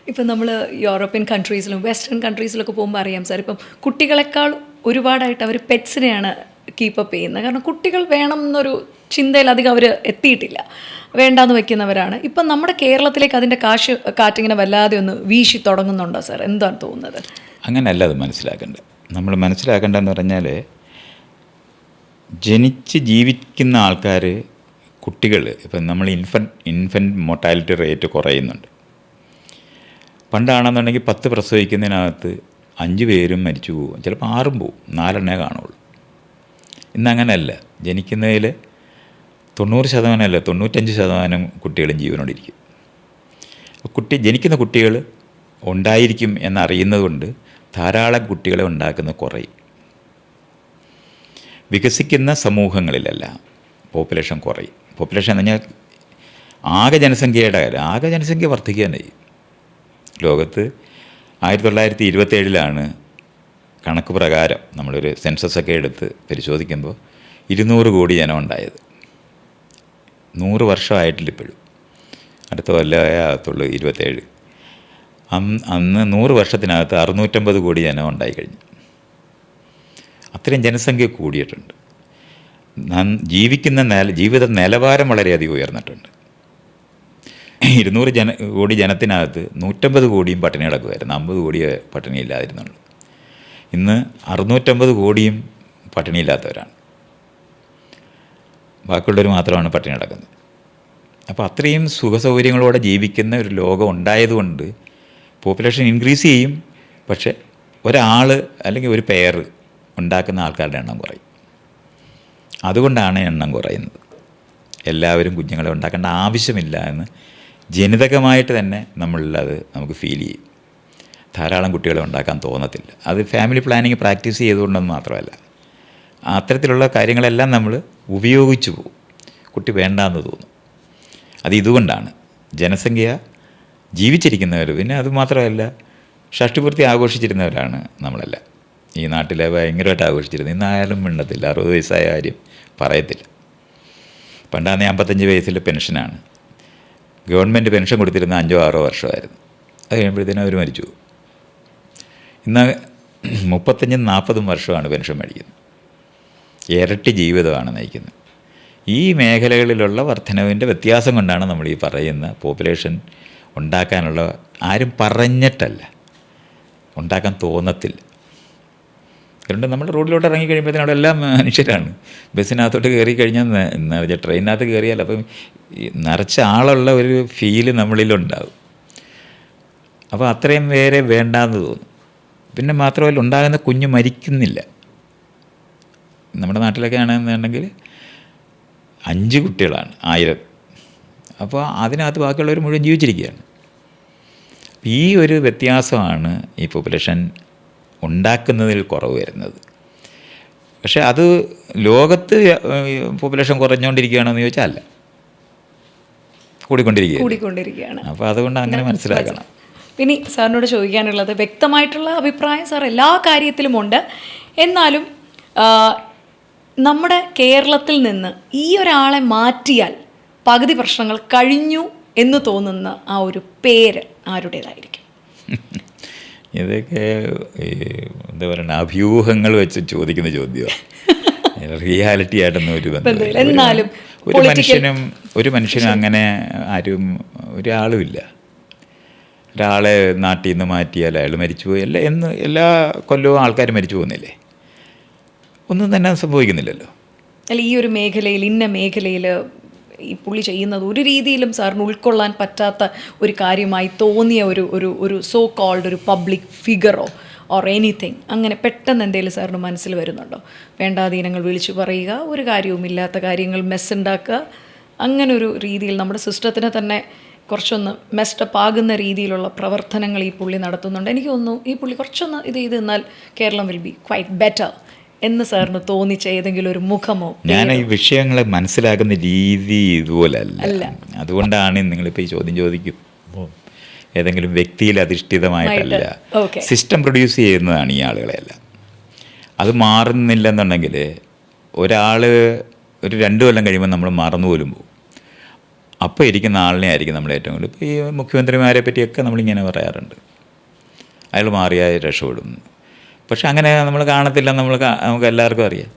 ഇപ്പം നമ്മൾ European കൺട്രീസിലും western കൺട്രീസിലൊക്കെ പോകുമ്പോൾ അറിയാം സാർ, ഇപ്പം കുട്ടികളെക്കാൾ ഒരുപാടായിട്ട് അവർ പെറ്റ്സിനെയാണ് കീപ്പപ്പ് ചെയ്യുന്നത്. കാരണം കുട്ടികൾ വേണം എന്നൊരു ചിന്തയിലധികം അവർ എത്തിയിട്ടില്ല, വേണ്ടാന്ന് വെക്കുന്നവരാണ്. ഇപ്പം നമ്മുടെ കേരളത്തിലേക്ക് അതിൻ്റെ കാറ്റിങ്ങനെ വല്ലാതെ ഒന്ന് വീശി തുടങ്ങുന്നുണ്ടോ സാർ? എന്താണ് തോന്നുന്നത്? അങ്ങനെയല്ല അത് മനസ്സിലാക്കേണ്ടത്. നമ്മൾ മനസ്സിലാക്കേണ്ടതെന്ന് പറഞ്ഞാൽ, ജനിച്ച് ജീവിക്കുന്ന ആൾക്കാർ, കുട്ടികൾ, ഇപ്പം നമ്മൾ ഇൻഫൻറ്റ് മോർട്ടാലിറ്റി റേറ്റ് കുറയുന്നുണ്ട്. പണ്ടാണെന്നുണ്ടെങ്കിൽ 10 പ്രസവിക്കുന്നതിനകത്ത് 5 പേരും മരിച്ചു പോകും, ചിലപ്പോൾ 6 പോവും, 4 കാണുള്ളൂ. ഇന്നങ്ങനെയല്ല. ജനിക്കുന്നതിൽ 90% അല്ല, 95% കുട്ടികളും ജീവനോടിരിക്കും. ജനിക്കുന്ന കുട്ടികൾ ഉണ്ടായിരിക്കും എന്നറിയുന്നത് കൊണ്ട് ധാരാളം കുട്ടികളെ ഉണ്ടാക്കുന്നത് കുറയും. വികസിക്കുന്ന സമൂഹങ്ങളിലെല്ലാം പോപ്പുലേഷൻ കുറയും. പോപ്പുലേഷൻ എന്ന് പറഞ്ഞാൽ ആകെ ജനസംഖ്യയുടെ കാര്യം, ആകെ ജനസംഖ്യ വർദ്ധിക്കാനായി. ലോകത്ത് 1927 കണക്ക് പ്രകാരം നമ്മളൊരു സെൻസസൊക്കെ എടുത്ത് പരിശോധിക്കുമ്പോൾ 200 കോടി ജനം ഉണ്ടായത്. 100 വർഷമായിട്ടില്ല ഇപ്പോഴും, അടുത്ത കൊല്ലത്തുള്ളൂ 27. അന്ന് 100 വർഷത്തിനകത്ത് 650 കോടി ജനം ഉണ്ടായിക്കഴിഞ്ഞു. അത്രയും ജനസംഖ്യ കൂടിയിട്ടുണ്ട്. ജീവിത നിലവാരം വളരെയധികം ഉയർന്നിട്ടുണ്ട്. 200 കോടി ജനത്തിനകത്ത് 150 കോടിയും പട്ടിണി കിടക്കുമായിരുന്നു, 50 കോടി പട്ടിണി ഇല്ലാതിരുന്നുള്ളൂ. ഇന്ന് 650 കോടിയും പട്ടിണിയില്ലാത്തവരാണ്, ബാക്കിയുള്ളവർ മാത്രമാണ് പട്ടിണി കിടക്കുന്നത്. അപ്പോൾ അത്രയും സുഖസൗകര്യങ്ങളോടെ ജീവിക്കുന്ന ഒരു ലോകം ഉണ്ടായതുകൊണ്ട് പോപ്പുലേഷൻ ഇൻക്രീസ് ചെയ്യും. പക്ഷേ ഒരാൾ അല്ലെങ്കിൽ ഒരു പെയർ ഉണ്ടാക്കുന്ന ആൾക്കാരുടെ എണ്ണം കുറയും. അതുകൊണ്ടാണ് എണ്ണം കുറയുന്നത്. എല്ലാവരും കുഞ്ഞുങ്ങളെ ഉണ്ടാക്കേണ്ട ആവശ്യമില്ല എന്ന് ജനിതകമായിട്ട് തന്നെ നമ്മളിലത് നമുക്ക് ഫീൽ ചെയ്യും. ധാരാളം കുട്ടികളെ ഉണ്ടാക്കാൻ തോന്നത്തില്ല. അത് ഫാമിലി പ്ലാനിങ് പ്രാക്ടീസ് ചെയ്തുകൊണ്ടെന്ന് മാത്രമല്ല, അത്തരത്തിലുള്ള കാര്യങ്ങളെല്ലാം നമ്മൾ ഉപയോഗിച്ചു പോകും. കുട്ടി വേണ്ടാന്ന് തോന്നും. അത് ഇതുകൊണ്ടാണ്. ജനസംഖ്യ ജീവിച്ചിരിക്കുന്നവർ, പിന്നെ അതുമാത്രമല്ല ഷഷ്ടിപൂർത്തി ആഘോഷിച്ചിരുന്നവരാണ് നമ്മളെല്ലാം. ഈ നാട്ടിലെ ഭയങ്കരമായിട്ട് ആഘോഷിച്ചിരുന്നത്. ഇന്നായാലും മിണ്ടത്തില്ല, 60 വയസ്സായ കാര്യം പറയത്തില്ല. പണ്ടാന്ന് 55 വയസ്സിൽ പെൻഷനാണ്. ഗവൺമെൻറ് പെൻഷൻ കൊടുത്തിരുന്ന 5-6 വർഷമായിരുന്നു. അത് കഴിയുമ്പോഴത്തേനും അവർ മരിച്ചു. ഇന്ന് 35-40 വർഷമാണ് പെൻഷൻ മേടിക്കുന്നത്. ഇരട്ടി ജീവിതമാണ് നയിക്കുന്നത്. ഈ മേഖലകളിലുള്ള വർധനവിൻ്റെ വ്യത്യാസം കൊണ്ടാണ് നമ്മൾ ഈ പറയുന്ന പോപ്പുലേഷൻ ഉണ്ടാക്കാനുള്ള, ആരും പറഞ്ഞിട്ടല്ല, ഉണ്ടാക്കാൻ തോന്നത്തില്ല. അതുകൊണ്ട് നമ്മൾ റോഡിലോട്ട് ഇറങ്ങി കഴിയുമ്പോഴത്തേനും അവിടെ എല്ലാം മനുഷ്യരാണ്. ബസ്സിനകത്തോട്ട് കയറി കഴിഞ്ഞാൽ, ട്രെയിനിനകത്ത് കയറിയാൽ അപ്പം നിറച്ച ആളുള്ള ഒരു ഫീല് നമ്മളിലുണ്ടാകും. അപ്പോൾ അത്രയും പേരെ വേണ്ടാന്ന് തോന്നും. പിന്നെ മാത്രമല്ല, ഉണ്ടാകുന്ന കുഞ്ഞ് മരിക്കുന്നില്ല. നമ്മുടെ നാട്ടിലൊക്കെ ആണെന്നുണ്ടെങ്കിൽ 5 കുട്ടികളാണ് 1000. അപ്പോൾ അതിനകത്ത് ബാക്കിയുള്ളവർ മുഴുവൻ ജീവിച്ചിരിക്കുകയാണ്. ഈ ഒരു വ്യത്യാസമാണ് ഈ പോപ്പുലേഷൻ ഉണ്ടാക്കുന്നതിൽ കുറവ് വരുന്നത്. പക്ഷേ അത് ലോകത്ത് പോപ്പുലേഷൻ കുറഞ്ഞുകൊണ്ടിരിക്കുകയാണെന്ന് ചോദിച്ചാൽ അല്ല, കൂടിക്കൊണ്ടിരിക്കുകയാണ്. അപ്പോൾ അതുകൊണ്ട് അങ്ങനെ മനസ്സിലാക്കണം. പിന്നെ സാറിനോട് ചോദിക്കാനുള്ളത്, വ്യക്തമായിട്ടുള്ള അഭിപ്രായം സാർ എല്ലാ കാര്യത്തിലുമുണ്ട്. എന്നാലും നമ്മുടെ കേരളത്തിൽ നിന്ന് ഈ ഒരാളെ മാറ്റിയാൽ പകുതി പ്രശ്നങ്ങൾ കഴിഞ്ഞു എന്ന് തോന്നുന്ന ആ ഒരു പേര് ആരുടേതായിരിക്കും? ഇതൊക്കെ എന്താ പറയുക, അഭ്യൂഹങ്ങൾ വെച്ച് ചോദിക്കുന്ന ചോദ്യമാണ്. റിയാലിറ്റി ആയിട്ടൊന്നും ഒരു ബന്ധമില്ല. എന്നാലും ഒരു മനുഷ്യനും അങ്ങനെ ആരും ഒരാളുമില്ല. ഒരാളെ നാട്ടിൽ നിന്ന് മാറ്റിയാൽ അയാൾ മരിച്ചുപോയി എല്ലാ കൊല്ലവും ആൾക്കാർ മരിച്ചു പോകുന്നില്ലേ? ഒന്നും തന്നെ സംഭവിക്കുന്നില്ലല്ലോ. അല്ല, ഈ ഒരു മേഖലയിൽ, ഇന്ന മേഖലയിൽ ഈ പുള്ളി ചെയ്യുന്നത് ഒരു രീതിയിലും സാറിന് ഉൾക്കൊള്ളാൻ പറ്റാത്ത ഒരു കാര്യമായി തോന്നിയ ഒരു സോ കോൾഡ് ഒരു പബ്ലിക് ഫിഗറോ ഓർ എനിത്തിങ്, അങ്ങനെ പെട്ടെന്ന് എന്തെങ്കിലും സാറിന് മനസ്സിൽ വരുന്നുണ്ടോ? വേണ്ടാധീനങ്ങൾ വിളിച്ചു പറയുക, ഒരു കാര്യവുമില്ലാത്ത കാര്യങ്ങൾ മെസ്സുണ്ടാക്കുക, അങ്ങനെ ഒരു രീതിയിൽ നമ്മുടെ സിസ്റ്റത്തിനെ തന്നെ കുറച്ചൊന്ന് മെസ്റ്റപ്പ് ആകുന്ന രീതിയിലുള്ള പ്രവർത്തനങ്ങൾ ഈ പുള്ളി നടത്തുന്നുണ്ട്. എനിക്ക് തോന്നുന്നു ഈ പുള്ളി കുറച്ചൊന്ന് ഇത് എന്നാൽ Keralam will be quite better എന്ന് സാറിന് തോന്നിച്ച ഏതെങ്കിലും ഒരു മുഖമോ? ഞാൻ ഈ വിഷയങ്ങളെ മനസ്സിലാക്കുന്ന രീതി ഇതുപോലെ അല്ല. അതുകൊണ്ടാണ് നിങ്ങളിപ്പോൾ ഈ ചോദ്യം ചോദിക്കും ഏതെങ്കിലും വ്യക്തിയിൽ അധിഷ്ഠിതമായിട്ടല്ല, സിസ്റ്റം പ്രൊഡ്യൂസ് ചെയ്യുന്നതാണ് ഈ ആളുകളെല്ലാം. അത് മാറുന്നില്ലെന്നുണ്ടെങ്കിൽ ഒരാൾ ഒരു 2 കൊല്ലം കഴിയുമ്പോൾ നമ്മൾ മറന്നു പോലും പോകും. അപ്പോൾ ഇരിക്കുന്ന ആളിനെ ആയിരിക്കും നമ്മൾ ഏറ്റവും കൂടുതൽ. ഇപ്പോൾ ഈ മുഖ്യമന്ത്രിമാരെ പറ്റിയൊക്കെ നമ്മളിങ്ങനെ പറയാറുണ്ട്, അയാൾ മാറിയാൽ രക്ഷപ്പെടും. പക്ഷെ അങ്ങനെ നമ്മൾ കാണത്തില്ല, നമുക്ക് എല്ലാവർക്കും അറിയാം.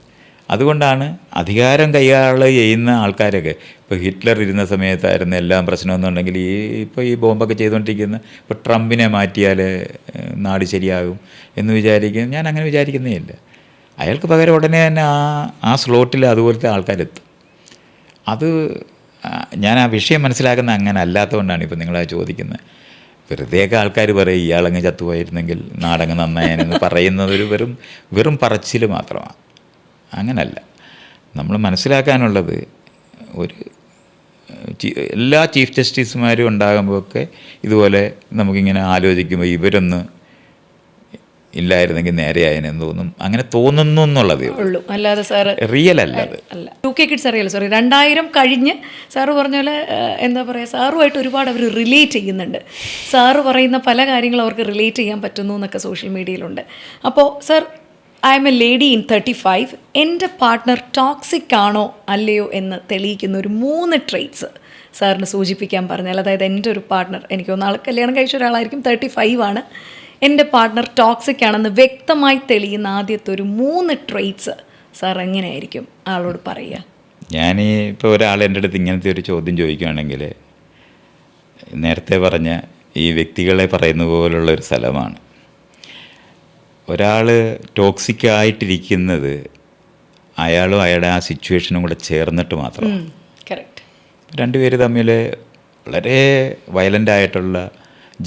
അതുകൊണ്ടാണ് അധികാരം കൈകാര്യം ചെയ്യുന്ന ആൾക്കാരൊക്കെ, ഇപ്പോൾ ഹിറ്റ്ലർ ഇരുന്ന സമയത്തായിരുന്നു എല്ലാം പ്രശ്നമെന്നുണ്ടെങ്കിൽ ഇപ്പോൾ ഈ ബോംബൊക്കെ ചെയ്തുകൊണ്ടിരിക്കുന്ന ഇപ്പോൾ ട്രംപിനെ മാറ്റിയാൽ നാട് ശരിയാകും എന്ന് വിചാരിക്കും. ഞാൻ അങ്ങനെ വിചാരിക്കുന്നേ ഇല്ല. അയാൾക്ക് പകരം ഉടനെ തന്നെ ആ സ്ലോട്ടിൽ അതുപോലത്തെ ആൾക്കാരെത്തും. അത് ഞാൻ ആ വിഷയം മനസ്സിലാക്കുന്ന അങ്ങനെ അല്ലാത്തതുകൊണ്ടാണ് ഇപ്പോൾ നിങ്ങളത് ചോദിക്കുന്നത്. വെറുതെയൊക്കെ ആൾക്കാർ പറയും ഇയാളങ്ങ് ചത്തുപോയിരുന്നെങ്കിൽ നാടങ്ങ് നന്നായെന്ന് പറയുന്നത് ഒരു വെറും പറച്ചിൽ മാത്രമാണ്. അങ്ങനല്ല. നമ്മൾ മനസ്സിലാക്കാനുള്ളത് എല്ലാ ചീഫ് ജസ്റ്റിസുമാരും ഉണ്ടാകുമ്പോഴൊക്കെ ഇതുപോലെ നമുക്കിങ്ങനെ ആലോചിക്കുമ്പോൾ ഇവരൊന്ന് ഇല്ലായിരുന്നെങ്കിൽ നേരെയായെന്ന് തോന്നും. അങ്ങനെ തോന്നുന്നു എന്നുള്ളതേ ഉള്ളൂ, അല്ലാതെ സാറ് റിയൽ അല്ല. അത് അല്ല. 2K കിഡ്സ് അറിയാലോ സാറി, 2000 കഴിഞ്ഞ് സാറ് പറഞ്ഞ പോലെ എന്താ പറയുക, സാറുമായിട്ട് ഒരുപാട് അവർ റിലേറ്റ് ചെയ്യുന്നുണ്ട്. സാറ് പറയുന്ന പല കാര്യങ്ങളും അവർക്ക് റിലേറ്റ് ചെയ്യാൻ പറ്റുന്നു എന്നൊക്കെ സോഷ്യൽ മീഡിയയിലുണ്ട്. അപ്പോൾ sir, I M A lady in 35, എൻ്റെ പാർട്ട്ണർ ടോക്സിക് ആണോ അല്ലയോ എന്ന് തെളിയിക്കുന്ന ഒരു 3 ട്രെയ്റ്റ്സ് സാറിന് സൂചിപ്പിക്കാൻ പറഞ്ഞാൽ, അതായത് എൻ്റെ ഒരു പാർട്ട്ണർ, എനിക്ക് തോന്നുന്ന ആൾ കല്യാണം കഴിച്ച ഒരാളായിരിക്കും, 35 ആണ്, എൻ്റെ പാർട്ട്ണർ ടോക്സിക് ആണെന്ന് വ്യക്തമായി തെളിയുന്ന ആദ്യത്തെ ഒരു 3 ട്രെയ്റ്റ്സ് സാർ എങ്ങനെയായിരിക്കും ആളോട് പറയുക? ഞാൻ ഇപ്പോൾ ഒരാൾ എൻ്റെ അടുത്ത് ഇങ്ങനത്തെ ഒരു ചോദ്യം ചോദിക്കുകയാണെങ്കിൽ, നേരത്തെ പറഞ്ഞ ഈ വ്യക്തികളെ പറയുന്ന പോലുള്ള ഒരു സ്ഥലമാണ്. ഒരാൾ ടോക്സിക്കായിട്ടിരിക്കുന്നത് അയാളും അയാളുടെ ആ സിറ്റുവേഷനും കൂടെ ചേർന്നിട്ട് മാത്രമാണ്. കറക്റ്റ്. രണ്ടുപേര് തമ്മിൽ വളരെ വയലൻ്റായിട്ടുള്ള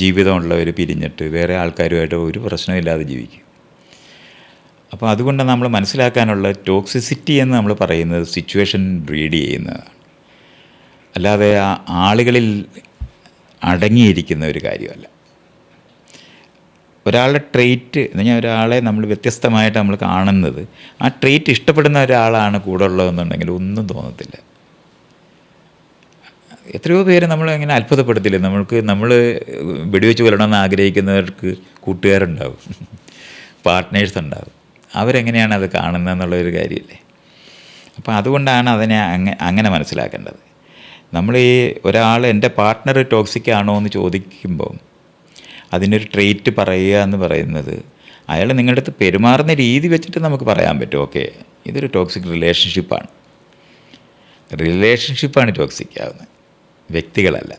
ജീവിതമുള്ളവർ പിരിഞ്ഞിട്ട് വേറെ ആൾക്കാരുമായിട്ട് ഒരു പ്രശ്നമില്ലാതെ ജീവിക്കും. അപ്പോൾ അതുകൊണ്ട് നമ്മൾ മനസ്സിലാക്കാനുള്ള ടോക്സിസിറ്റി എന്ന് നമ്മൾ പറയുന്നത് സിറ്റുവേഷൻ ബ്രീഡ് ചെയ്യുന്നതാണ്, അല്ലാതെ ആ ആളുകളിൽ അടങ്ങിയിരിക്കുന്ന ഒരു കാര്യമല്ല. ഒരാളുടെ ട്രെയ്റ്റ് എന്ന് പറഞ്ഞാൽ ഒരാളെ നമ്മൾ വ്യത്യസ്തമായിട്ട് നമ്മൾ കാണുന്നത്, ആ ട്രെയ്റ്റ് ഇഷ്ടപ്പെടുന്ന ഒരാളാണ് കൂടെ ഉള്ളതെന്നുണ്ടെങ്കിൽ ഒന്നും തോന്നത്തില്ല. എത്രയോ പേര് നമ്മളിങ്ങനെ അത്ഭുതപ്പെടുത്തില്ലേ, നമ്മൾ വെടിവെച്ച് കൊല്ലണമെന്ന് ആഗ്രഹിക്കുന്നവർക്ക് കൂട്ടുകാരുണ്ടാവും, പാർട്ട്നേഴ്സ് ഉണ്ടാവും. അവരെങ്ങനെയാണ് അത് കാണുന്നതെന്നുള്ളൊരു കാര്യമില്ലേ. അപ്പോൾ അതുകൊണ്ടാണ് അതിനെ അങ്ങനെ മനസ്സിലാക്കേണ്ടത്. നമ്മൾ ഈ ഒരാൾ എൻ്റെ പാർട്ട്ണർ ടോക്സിക് ആണോ എന്ന് ചോദിക്കുമ്പോൾ അതിനൊരു ട്രെയ്റ്റ് പറയുക എന്ന് പറയുന്നത്, അയാൾ നിങ്ങളുടെ അടുത്ത് പെരുമാറുന്ന രീതി വെച്ചിട്ട് നമുക്ക് പറയാൻ പറ്റും, ഓക്കെ ഇതൊരു ടോക്സിക് റിലേഷൻഷിപ്പാണ് ടോക്സിക് ആവുന്നത്, വ്യക്തികളല്ല.